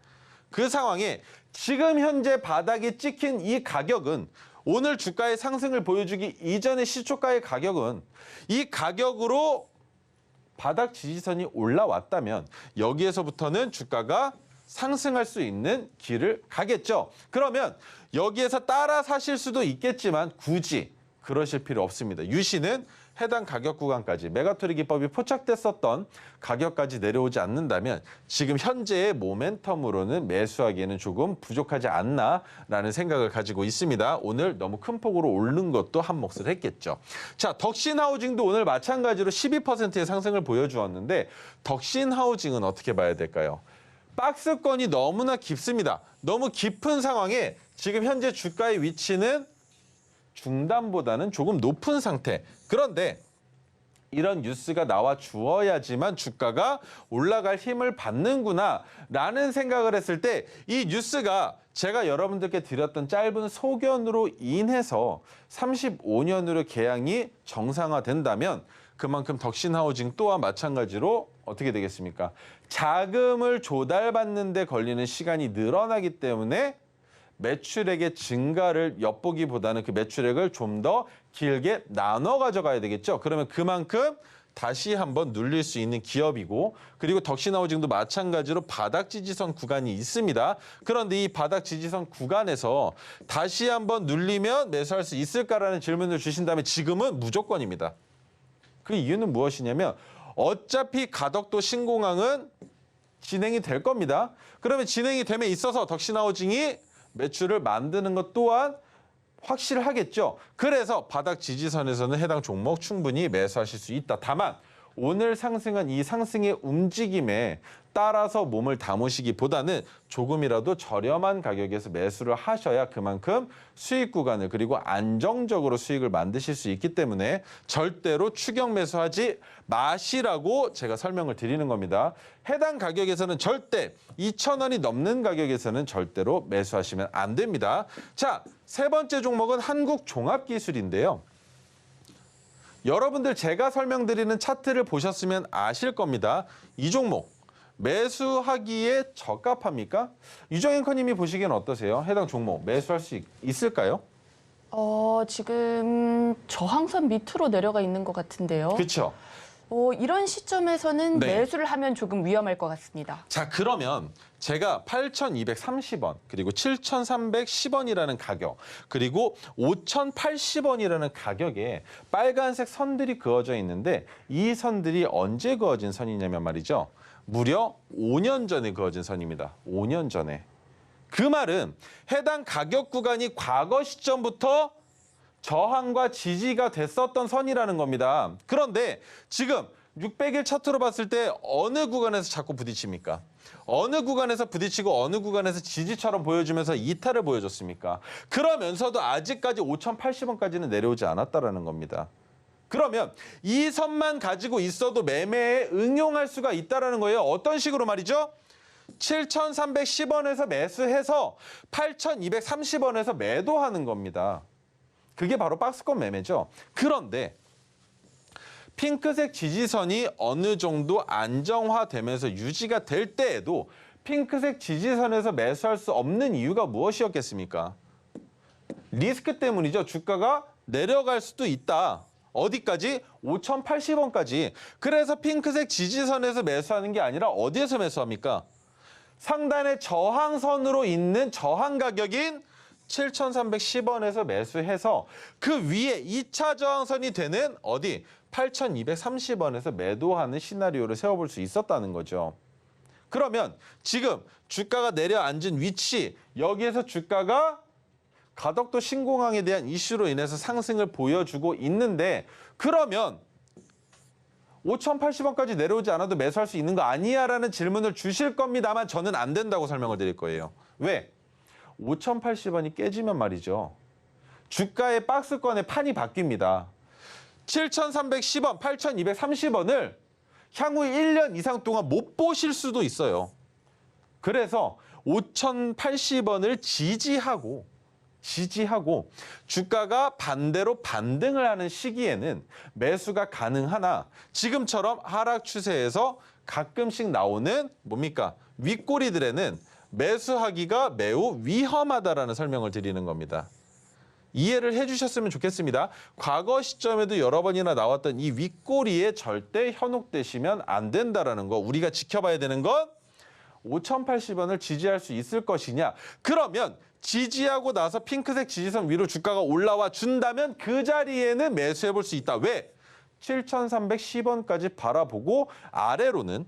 그 상황에 지금 현재 바닥에 찍힌 이 가격은 오늘 주가의 상승을 보여주기 이전의 시초가의 가격은 이 가격으로 바닥 지지선이 올라왔다면 여기에서부터는 주가가 상승할 수 있는 길을 가겠죠. 그러면 여기에서 따라 사실 수도 있겠지만 굳이 그러실 필요 없습니다. 유신은 해당 가격 구간까지 메가토리 기법이 포착됐었던 가격까지 내려오지 않는다면 지금 현재의 모멘텀으로는 매수하기에는 조금 부족하지 않나라는 생각을 가지고 있습니다. 오늘 너무 큰 폭으로 오르는 것도 한 몫을 했겠죠. 자, 덕신하우징도 오늘 마찬가지로 12%의 상승을 보여주었는데 덕신하우징은 어떻게 봐야 될까요? 박스권이 너무나 깊습니다. 너무 깊은 상황에 지금 현재 주가의 위치는 중단보다는 조금 높은 상태. 그런데 이런 뉴스가 나와 주어야지만 주가가 올라갈 힘을 받는구나 라는 생각을 했을 때 이 뉴스가 제가 여러분들께 드렸던 짧은 소견으로 인해서 35년으로 개항이 정상화된다면 그만큼 덕신하우징 또한 마찬가지로 어떻게 되겠습니까? 자금을 조달받는 데 걸리는 시간이 늘어나기 때문에 매출액의 증가를 엿보기보다는 그 매출액을 좀 더 길게 나눠 가져가야 되겠죠. 그러면 그만큼 다시 한번 눌릴 수 있는 기업이고 그리고 덕신하우징도 마찬가지로 바닥 지지선 구간이 있습니다. 그런데 이 바닥 지지선 구간에서 다시 한번 눌리면 매수할 수 있을까라는 질문을 주신다면 지금은 무조건입니다. 그 이유는 무엇이냐면 어차피 가덕도 신공항은 진행이 될 겁니다. 그러면 진행이 됨에 있어서 덕신하우징이 매출을 만드는 것 또한 확실하겠죠. 그래서 바닥 지지선에서는 해당 종목 충분히 매수하실 수 있다. 다만 오늘 상승한 이 상승의 움직임에 따라서 몸을 담으시기보다는 조금이라도 저렴한 가격에서 매수를 하셔야 그만큼 수익 구간을 그리고 안정적으로 수익을 만드실 수 있기 때문에 절대로 추격 매수하지 마시라고 제가 설명을 드리는 겁니다. 해당 가격에서는 절대 2,000원이 넘는 가격에서는 절대로 매수하시면 안 됩니다. 자, 세 번째 종목은 한국종합기술인데요. 여러분들 제가 설명드리는 차트를 보셨으면 아실 겁니다. 이 종목 매수하기에 적합합니까? 유정 앵커님이 보시기엔 어떠세요? 해당 종목 매수할 수 있을까요? 지금 저항선 밑으로 내려가 있는 것 같은데요. 그렇죠. 이런 시점에서는 네. 매수를 하면 조금 위험할 것 같습니다. 자, 그러면 제가 8,230원 그리고 7,310원이라는 가격 그리고 5,080원이라는 가격에 빨간색 선들이 그어져 있는데 이 선들이 언제 그어진 선이냐면 말이죠. 무려 5년 전에 그어진 선입니다. 5년 전에. 그 말은 해당 가격 구간이 과거 시점부터 저항과 지지가 됐었던 선이라는 겁니다. 그런데 지금 600일 차트로 봤을 때 어느 구간에서 자꾸 부딪힙니까? 어느 구간에서 부딪히고 어느 구간에서 지지처럼 보여주면서 이탈을 보여줬습니까? 그러면서도 아직까지 5,080원까지는 내려오지 않았다라는 겁니다. 그러면 이 선만 가지고 있어도 매매에 응용할 수가 있다는 거예요. 어떤 식으로 말이죠? 7,310원에서 매수해서 8,230원에서 매도하는 겁니다. 그게 바로 박스권 매매죠. 그런데 핑크색 지지선이 어느 정도 안정화되면서 유지가 될 때에도 핑크색 지지선에서 매수할 수 없는 이유가 무엇이었겠습니까? 리스크 때문이죠. 주가가 내려갈 수도 있다. 어디까지? 5,080원까지. 그래서 핑크색 지지선에서 매수하는 게 아니라 어디에서 매수합니까? 상단의 저항선으로 있는 저항 가격인 7,310원에서 매수해서 그 위에 2차 저항선이 되는 어디? 8,230원에서 매도하는 시나리오를 세워볼 수 있었다는 거죠. 그러면 지금 주가가 내려앉은 위치, 여기에서 주가가 가덕도 신공항에 대한 이슈로 인해서 상승을 보여주고 있는데 그러면 5,080원까지 내려오지 않아도 매수할 수 있는 거 아니야? 라는 질문을 주실 겁니다만 저는 안 된다고 설명을 드릴 거예요. 왜? 5,080원이 깨지면 말이죠. 주가의 박스권의 판이 바뀝니다. 7,310원, 8,230원을 향후 1년 이상 동안 못 보실 수도 있어요. 그래서 5,080원을 지지하고 주가가 반대로 반등을 하는 시기에는 매수가 가능하나 지금처럼 하락 추세에서 가끔씩 나오는 뭡니까? 윗꼬리들에는 매수하기가 매우 위험하다라는 설명을 드리는 겁니다. 이해를 해주셨으면 좋겠습니다. 과거 시점에도 여러 번이나 나왔던 이 윗꼬리에 절대 현혹되시면 안 된다라는 거. 우리가 지켜봐야 되는 건 5,080원을 지지할 수 있을 것이냐. 그러면 지지하고 나서 핑크색 지지선 위로 주가가 올라와 준다면 그 자리에는 매수해 볼 수 있다. 왜? 7,310원까지 바라보고 아래로는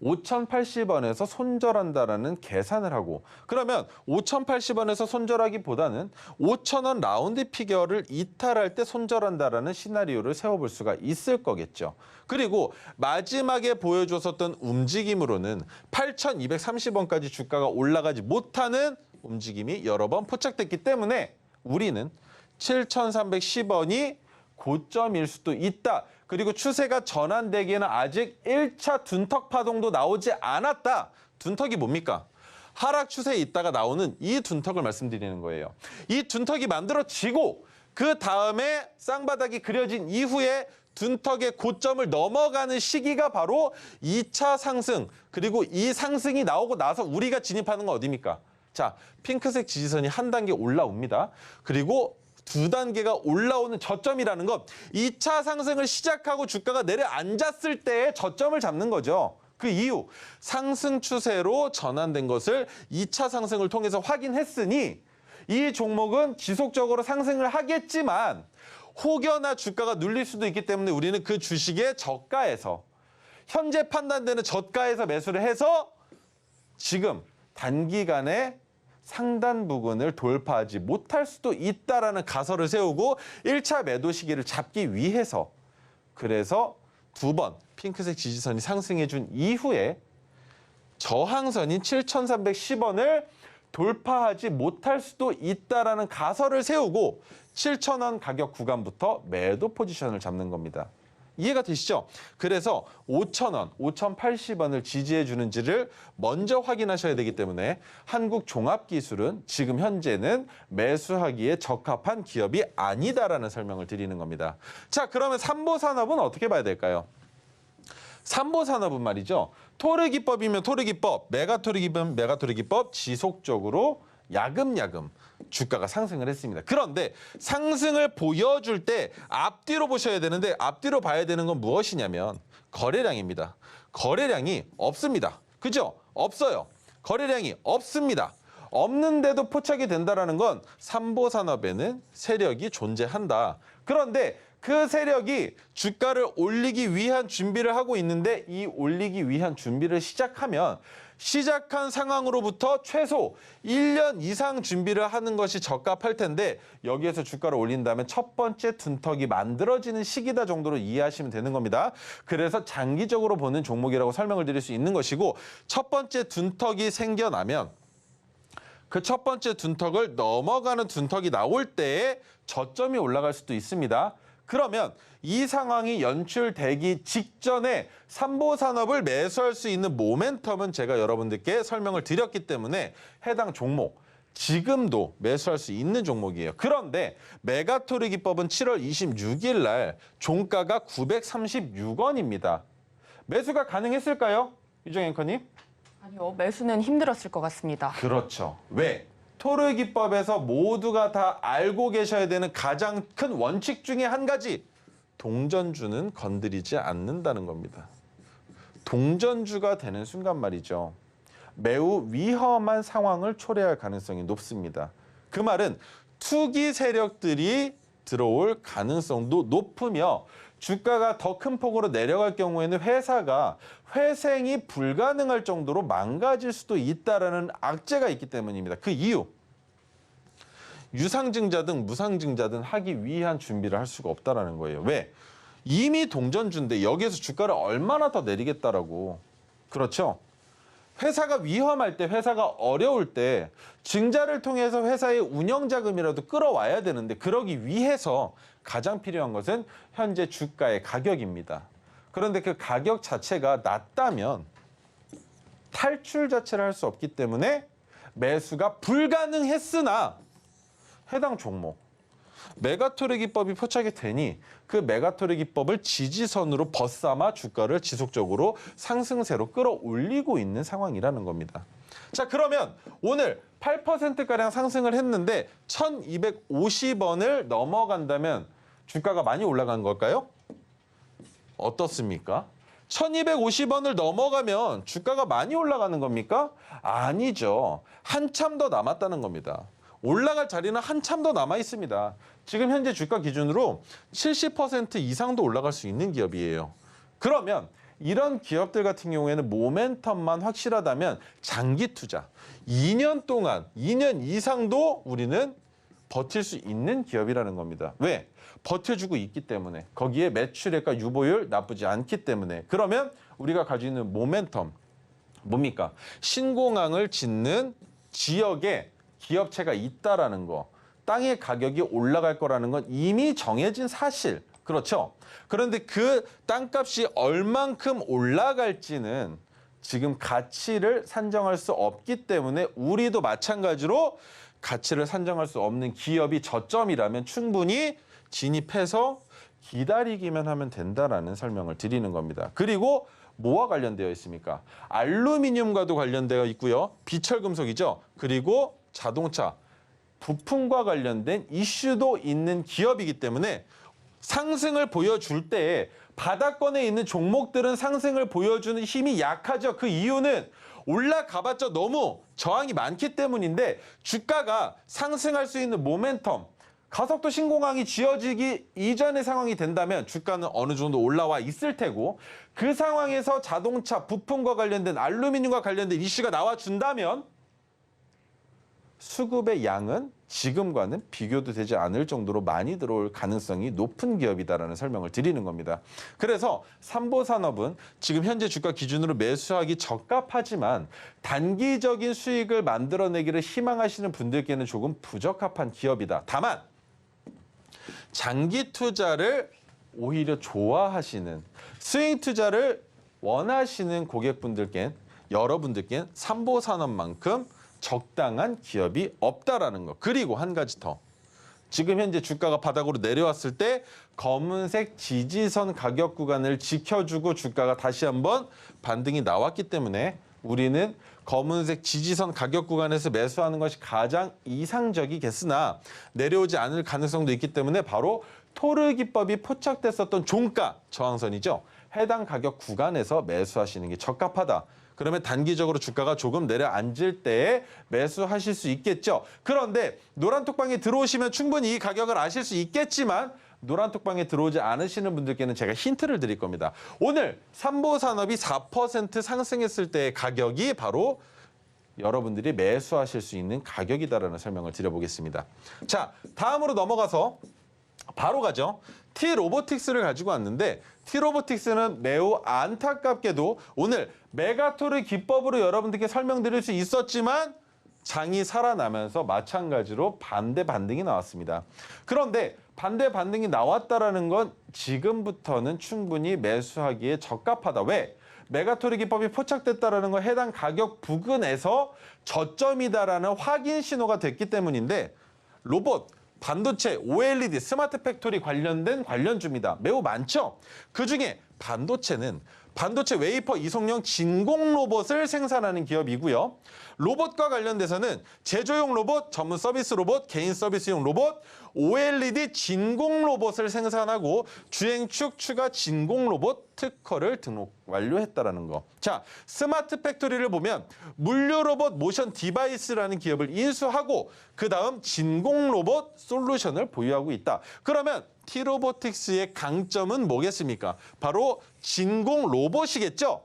5,080원에서 손절한다라는 계산을 하고 그러면 5,080원에서 손절하기보다는 5,000원 라운드 피겨를 이탈할 때 손절한다라는 시나리오를 세워볼 수가 있을 거겠죠. 그리고 마지막에 보여줬었던 움직임으로는 8,230원까지 주가가 올라가지 못하는 움직임이 여러 번 포착됐기 때문에 우리는 7,310원이 고점일 수도 있다. 그리고 추세가 전환되기에는 아직 1차 둔턱 파동도 나오지 않았다. 둔턱이 뭡니까? 하락 추세에 있다가 나오는 이 둔턱을 말씀드리는 거예요. 이 둔턱이 만들어지고 그 다음에 쌍바닥이 그려진 이후에 둔턱의 고점을 넘어가는 시기가 바로 2차 상승. 그리고 이 상승이 나오고 나서 우리가 진입하는 건 어디입니까? 자, 핑크색 지지선이 한 단계 올라옵니다. 그리고 두 단계가 올라오는 저점이라는 건 2차 상승을 시작하고 주가가 내려앉았을 때의 저점을 잡는 거죠. 그 이후 상승 추세로 전환된 것을 2차 상승을 통해서 확인했으니 이 종목은 지속적으로 상승을 하겠지만 혹여나 주가가 눌릴 수도 있기 때문에 우리는 그 주식의 저가에서 현재 판단되는 저가에서 매수를 해서 지금 단기간에 상단 부근을 돌파하지 못할 수도 있다라는 가설을 세우고 1차 매도 시기를 잡기 위해서 그래서 두 번 핑크색 지지선이 상승해 준 이후에 저항선인 7,310원을 돌파하지 못할 수도 있다라는 가설을 세우고 7,000원 가격 구간부터 매도 포지션을 잡는 겁니다. 이해가 되시죠? 그래서 5,000원, 5,080원을 지지해 주는지를 먼저 확인하셔야 되기 때문에 한국종합기술은 지금 현재는 매수하기에 적합한 기업이 아니다라는 설명을 드리는 겁니다. 자, 그러면 삼보산업은 어떻게 봐야 될까요? 삼보산업은 말이죠. 토르기법이면 토르기법, 메가토르기법이면 메가토르기법 지속적으로 야금야금 주가가 상승을 했습니다. 그런데 상승을 보여줄 때 앞뒤로 보셔야 되는데 앞뒤로 봐야 되는 건 무엇이냐면 거래량입니다. 거래량이 없습니다. 그죠? 없어요. 거래량이 없습니다. 없는데도 포착이 된다는 건 삼보산업에는 세력이 존재한다. 그런데 그 세력이 주가를 올리기 위한 준비를 하고 있는데 이 올리기 위한 준비를 시작하면 시작한 상황으로부터 최소 1년 이상 준비를 하는 것이 적합할 텐데 여기에서 주가를 올린다면 첫 번째 둔턱이 만들어지는 시기다 정도로 이해하시면 되는 겁니다. 그래서 장기적으로 보는 종목이라고 설명을 드릴 수 있는 것이고 첫 번째 둔턱이 생겨나면 그 첫 번째 둔턱을 넘어가는 둔턱이 나올 때에 저점이 올라갈 수도 있습니다. 그러면 이 상황이 연출되기 직전에 삼보산업을 매수할 수 있는 모멘텀은 제가 여러분들께 설명을 드렸기 때문에 해당 종목 지금도 매수할 수 있는 종목이에요. 그런데 메가토르 기법은 7월 26일 날 종가가 936원입니다. 매수가 가능했을까요? 유정 앵커님? 아니요, 매수는 힘들었을 것 같습니다. 그렇죠. 왜? 토르 기법에서 모두가 다 알고 계셔야 되는 가장 큰 원칙 중에 한 가지. 동전주는 건드리지 않는다는 겁니다. 동전주가 되는 순간 말이죠. 매우 위험한 상황을 초래할 가능성이 높습니다. 그 말은 투기 세력들이 들어올 가능성도 높으며 주가가 더 큰 폭으로 내려갈 경우에는 회사가 회생이 불가능할 정도로 망가질 수도 있다는 악재가 있기 때문입니다. 그 이유. 유상증자든 무상증자든 하기 위한 준비를 할 수가 없다라는 거예요. 왜? 이미 동전주인데 여기에서 주가를 얼마나 더 내리겠다라고. 그렇죠? 회사가 위험할 때, 회사가 어려울 때 증자를 통해서 회사의 운영자금이라도 끌어와야 되는데 그러기 위해서 가장 필요한 것은 현재 주가의 가격입니다. 그런데 그 가격 자체가 낮다면 탈출 자체를 할 수 없기 때문에 매수가 불가능했으나 해당 종목 메가토르 기법이 포착이 되니 그 메가토르 기법을 지지선으로 벗삼아 주가를 지속적으로 상승세로 끌어올리고 있는 상황이라는 겁니다. 자, 그러면 오늘 8%가량 상승을 했는데 1250원을 넘어간다면 주가가 많이 올라간 걸까요? 어떻습니까? 1250원을 넘어가면 주가가 많이 올라가는 겁니까? 아니죠. 한참 더 남았다는 겁니다. 올라갈 자리는 한참 더 남아 있습니다. 지금 현재 주가 기준으로 70% 이상도 올라갈 수 있는 기업이에요. 그러면 이런 기업들 같은 경우에는 모멘텀만 확실하다면 장기 투자, 2년 동안, 2년 이상도 우리는 버틸 수 있는 기업이라는 겁니다. 왜? 버텨주고 있기 때문에. 거기에 매출액과 유보율 나쁘지 않기 때문에. 그러면 우리가 가지고 있는 모멘텀, 뭡니까? 신공항을 짓는 지역에 기업체가 있다라는 거, 땅의 가격이 올라갈 거라는 건 이미 정해진 사실. 그렇죠? 그런데 그 땅값이 얼만큼 올라갈지는 지금 가치를 산정할 수 없기 때문에 우리도 마찬가지로 가치를 산정할 수 없는 기업이 저점이라면 충분히 진입해서 기다리기만 하면 된다라는 설명을 드리는 겁니다. 그리고 뭐와 관련되어 있습니까? 알루미늄과도 관련되어 있고요. 비철금속이죠. 그리고 자동차, 부품과 관련된 이슈도 있는 기업이기 때문에 상승을 보여줄 때 바닥권에 있는 종목들은 상승을 보여주는 힘이 약하죠. 그 이유는 올라가봤자 너무 저항이 많기 때문인데 주가가 상승할 수 있는 모멘텀, 가속도 신공항이 지어지기 이전의 상황이 된다면 주가는 어느 정도 올라와 있을 테고 그 상황에서 자동차, 부품과 관련된 알루미늄과 관련된 이슈가 나와준다면 수급의 양은 지금과는 비교도 되지 않을 정도로 많이 들어올 가능성이 높은 기업이다라는 설명을 드리는 겁니다. 그래서 삼보산업은 지금 현재 주가 기준으로 매수하기 적합하지만 단기적인 수익을 만들어내기를 희망하시는 분들께는 조금 부적합한 기업이다. 다만 장기 투자를 오히려 좋아하시는 스윙 투자를 원하시는 고객분들께는 여러분들께는 삼보산업만큼 적당한 기업이 없다라는 거. 그리고 한 가지 더. 지금 현재 주가가 바닥으로 내려왔을 때 검은색 지지선 가격 구간을 지켜주고 주가가 다시 한번 반등이 나왔기 때문에 우리는 검은색 지지선 가격 구간에서 매수하는 것이 가장 이상적이겠으나 내려오지 않을 가능성도 있기 때문에 바로 토르 기법이 포착됐었던 종가 저항선이죠. 해당 가격 구간에서 매수하시는 게 적합하다. 그러면 단기적으로 주가가 조금 내려앉을 때에 매수하실 수 있겠죠. 그런데 노란톡방에 들어오시면 충분히 이 가격을 아실 수 있겠지만 노란톡방에 들어오지 않으시는 분들께는 제가 힌트를 드릴 겁니다. 오늘 삼보산업이 4% 상승했을 때의 가격이 바로 여러분들이 매수하실 수 있는 가격이다라는 설명을 드려보겠습니다. 자, 다음으로 넘어가서 바로 가죠. T로보틱스를 가지고 왔는데 T로보틱스는 매우 안타깝게도 오늘 메가토르 기법으로 여러분들께 설명드릴 수 있었지만 장이 살아나면서 마찬가지로 반대 반등이 나왔습니다. 그런데 반대 반등이 나왔다라는 건 지금부터는 충분히 매수하기에 적합하다. 왜? 메가토르 기법이 포착됐다라는 건 해당 가격 부근에서 저점이다라는 확인 신호가 됐기 때문인데 로봇, 반도체, OLED, 스마트 팩토리 관련된 관련주입니다. 매우 많죠? 그중에 반도체는 반도체 웨이퍼 이송용 진공 로봇을 생산하는 기업이고요. 로봇과 관련돼서는 제조용 로봇, 전문 서비스 로봇, 개인 서비스용 로봇, OLED 진공 로봇을 생산하고 주행축 추가 진공 로봇 특허를 등록 완료했다라는 거. 자, 스마트 팩토리를 보면 물류 로봇 모션 디바이스라는 기업을 인수하고 그다음 진공 로봇 솔루션을 보유하고 있다. 그러면 T로보틱스의 강점은 뭐겠습니까? 바로 진공 로봇이겠죠?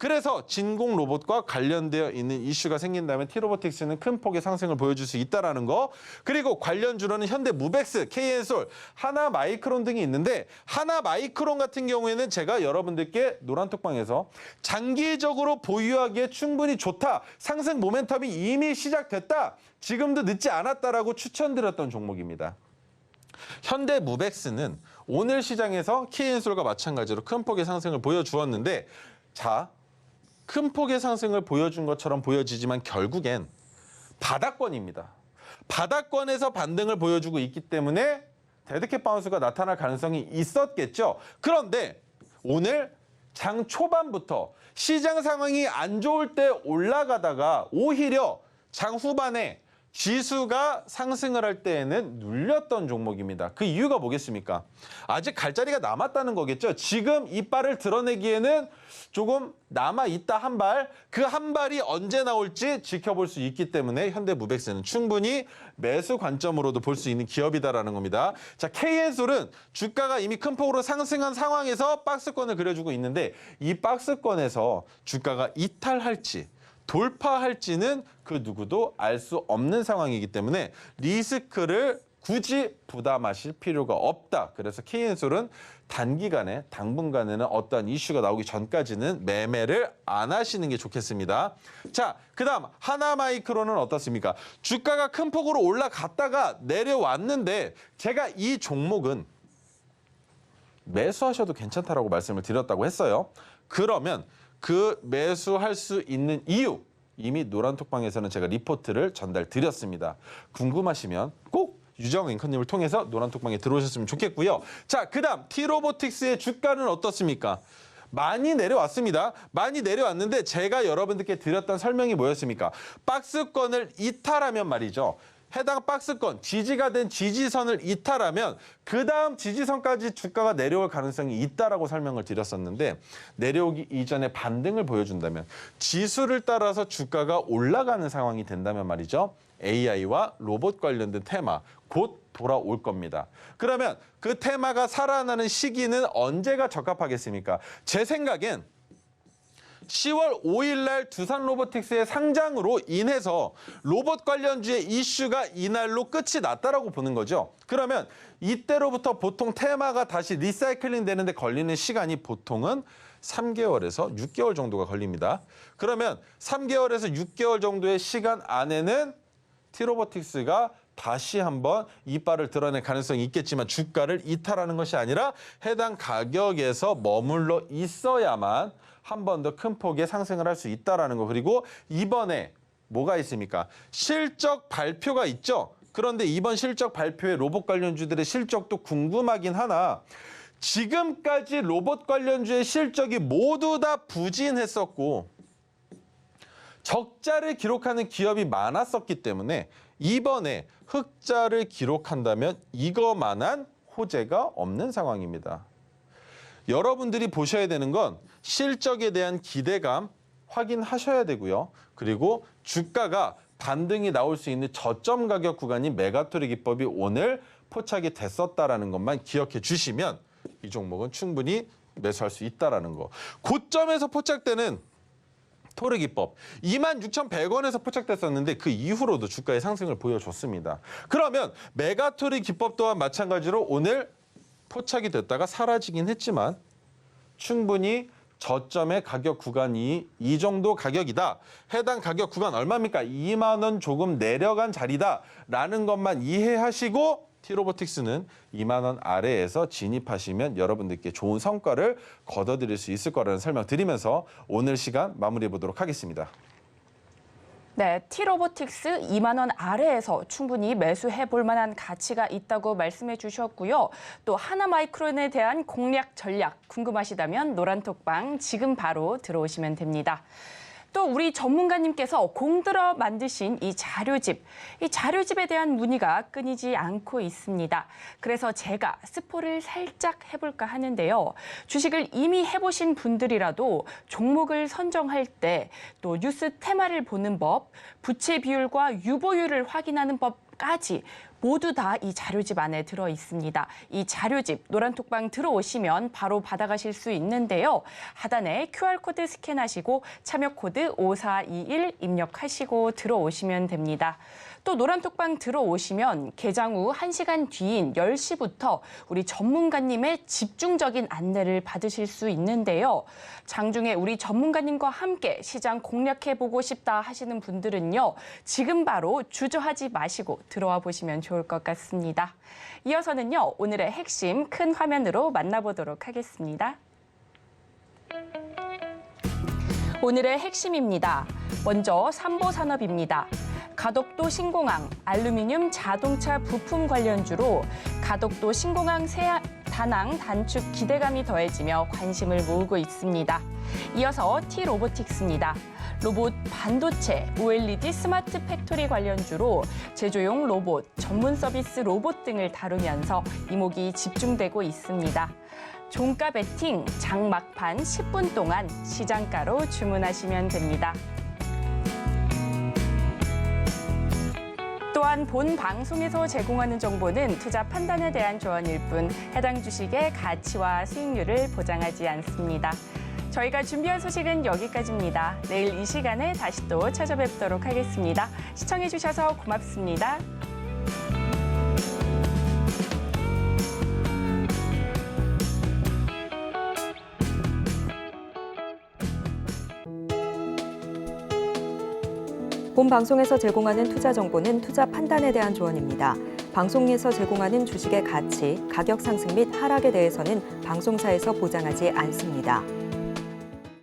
그래서 진공 로봇과 관련되어 있는 이슈가 생긴다면 T로보틱스는 큰 폭의 상승을 보여줄 수 있다는 거. 그리고 관련주로는 현대무벡스, KN솔, 하나마이크론 등이 있는데 하나마이크론 같은 경우에는 제가 여러분들께 노란톡방에서 장기적으로 보유하기에 충분히 좋다. 상승 모멘텀이 이미 시작됐다. 지금도 늦지 않았다라고 추천드렸던 종목입니다. 현대무벡스는 오늘 시장에서 KN솔과 마찬가지로 큰 폭의 상승을 보여주었는데 자, 큰 폭의 상승을 보여준 것처럼 보여지지만 결국엔 바닥권입니다. 바닥권에서 반등을 보여주고 있기 때문에 데드캣 바운스가 나타날 가능성이 있었겠죠. 그런데 오늘 장 초반부터 시장 상황이 안 좋을 때 올라가다가 오히려 장 후반에 지수가 상승을 할 때에는 눌렸던 종목입니다. 그 이유가 뭐겠습니까? 아직 갈 자리가 남았다는 거겠죠. 지금 이빨을 드러내기에는 조금 남아있다 한 발. 그 한 발이 언제 나올지 지켜볼 수 있기 때문에 현대무벡스는 충분히 매수 관점으로도 볼 수 있는 기업이다라는 겁니다. 자, KN솔은 주가가 이미 큰 폭으로 상승한 상황에서 박스권을 그려주고 있는데 이 박스권에서 주가가 이탈할지 돌파할지는 그 누구도 알 수 없는 상황이기 때문에 리스크를 굳이 부담하실 필요가 없다. 그래서 KN솔은 단기간에 당분간에는 어떠한 이슈가 나오기 전까지는 매매를 안 하시는 게 좋겠습니다. 자, 그다음 하나마이크론은 어떻습니까? 주가가 큰 폭으로 올라갔다가 내려왔는데 제가 이 종목은 매수하셔도 괜찮다라고 말씀을 드렸다고 했어요. 그러면 그 매수할 수 있는 이유 이미 노란톡방에서는 제가 리포트를 전달드렸습니다. 궁금하시면 꼭 유정 앵커님을 통해서 노란톡방에 들어오셨으면 좋겠고요. 자, 그다음 T로보틱스의 주가는 어떻습니까? 많이 내려왔습니다. 많이 내려왔는데 제가 여러분들께 드렸던 설명이 뭐였습니까? 박스권을 이탈하면 말이죠. 해당 박스권, 지지가 된 지지선을 이탈하면 그 다음 지지선까지 주가가 내려올 가능성이 있다라고 설명을 드렸었는데 내려오기 이전에 반등을 보여준다면 지수를 따라서 주가가 올라가는 상황이 된다면 말이죠. AI와 로봇 관련된 테마 곧 돌아올 겁니다. 그러면 그 테마가 살아나는 시기는 언제가 적합하겠습니까? 제 생각엔 10월 5일 날 두산로보틱스의 상장으로 인해서 로봇 관련주의 이슈가 이날로 끝이 났다라고 보는 거죠. 그러면 이때로부터 보통 테마가 다시 리사이클링 되는데 걸리는 시간이 보통은 3개월에서 6개월 정도가 걸립니다. 그러면 3개월에서 6개월 정도의 시간 안에는 T로보틱스가 다시 한번 이빨을 드러낼 가능성이 있겠지만 주가를 이탈하는 것이 아니라 해당 가격에서 머물러 있어야만 한 번 더 큰 폭의 상승을 할 수 있다는 거. 그리고 이번에 뭐가 있습니까? 실적 발표가 있죠. 그런데 이번 실적 발표에 로봇 관련주들의 실적도 궁금하긴 하나 지금까지 로봇 관련주의 실적이 모두 다 부진했었고 적자를 기록하는 기업이 많았었기 때문에 이번에 흑자를 기록한다면 이거만한 호재가 없는 상황입니다. 여러분들이 보셔야 되는 건 실적에 대한 기대감 확인하셔야 되고요. 그리고 주가가 반등이 나올 수 있는 저점 가격 구간인 메가토리 기법이 오늘 포착이 됐었다라는 것만 기억해 주시면 이 종목은 충분히 매수할 수 있다라는 거. 고점에서 포착되는 토르 기법 26,100원에서 포착됐었는데 그 이후로도 주가의 상승을 보여줬습니다. 그러면 메가토리 기법 또한 마찬가지로 오늘 포착이 됐다가 사라지긴 했지만 충분히 저점의 가격 구간이 이 정도 가격이다. 해당 가격 구간 얼마입니까? 2만 원 조금 내려간 자리다라는 것만 이해하시고 T로보틱스는 2만 원 아래에서 진입하시면 여러분들께 좋은 성과를 거둬들일 수 있을 거라는 설명 드리면서 오늘 시간 마무리해 보도록 하겠습니다. 네, T로보틱스 2만 원 아래에서 충분히 매수해 볼 만한 가치가 있다고 말씀해 주셨고요. 또 하나마이크론에 대한 공략 전략 궁금하시다면 노란톡방 지금 바로 들어오시면 됩니다. 또 우리 전문가님께서 공들여 만드신 이 자료집에 대한 문의가 끊이지 않고 있습니다. 그래서 제가 스포를 살짝 해볼까 하는데요. 주식을 이미 해보신 분들이라도 종목을 선정할 때 또 뉴스 테마를 보는 법, 부채 비율과 유보율을 확인하는 법 정보까지 모두 다 이 자료집 안에 들어 있습니다. 이 자료집 노란톡방 들어오시면 바로 받아가실 수 있는데요. 하단에 QR코드 스캔하시고 참여 코드 5421 입력하시고 들어오시면 됩니다. 또 노란톡방 들어오시면 개장 후 1시간 뒤인 10시부터 우리 전문가님의 집중적인 안내를 받으실 수 있는데요. 장중에 우리 전문가님과 함께 시장 공략해보고 싶다 하시는 분들은요. 지금 바로 주저하지 마시고 들어와 보시면 좋을 것 같습니다. 이어서는요. 오늘의 핵심 큰 화면으로 만나보도록 하겠습니다. 오늘의 핵심입니다. 먼저 삼보산업입니다. 가덕도 신공항, 알루미늄 자동차 부품 관련주로 가덕도 신공항 다낭 단축 기대감이 더해지며 관심을 모으고 있습니다. 이어서 T-로보틱스입니다. 로봇 반도체, OLED 스마트 팩토리 관련주로 제조용 로봇, 전문 서비스 로봇 등을 다루면서 이목이 집중되고 있습니다. 종가 베팅, 장 막판 10분 동안 시장가로 주문하시면 됩니다. 또한 본 방송에서 제공하는 정보는 투자 판단에 대한 조언일 뿐 해당 주식의 가치와 수익률을 보장하지 않습니다. 저희가 준비한 소식은 여기까지입니다. 내일 이 시간에 다시 또 찾아뵙도록 하겠습니다. 시청해주셔서 고맙습니다. 본 방송에서 제공하는 투자 정보는 투자 판단에 대한 조언입니다. 방송에서 제공하는 주식의 가치, 가격 상승 및 하락에 대해서는 방송사에서 보장하지 않습니다.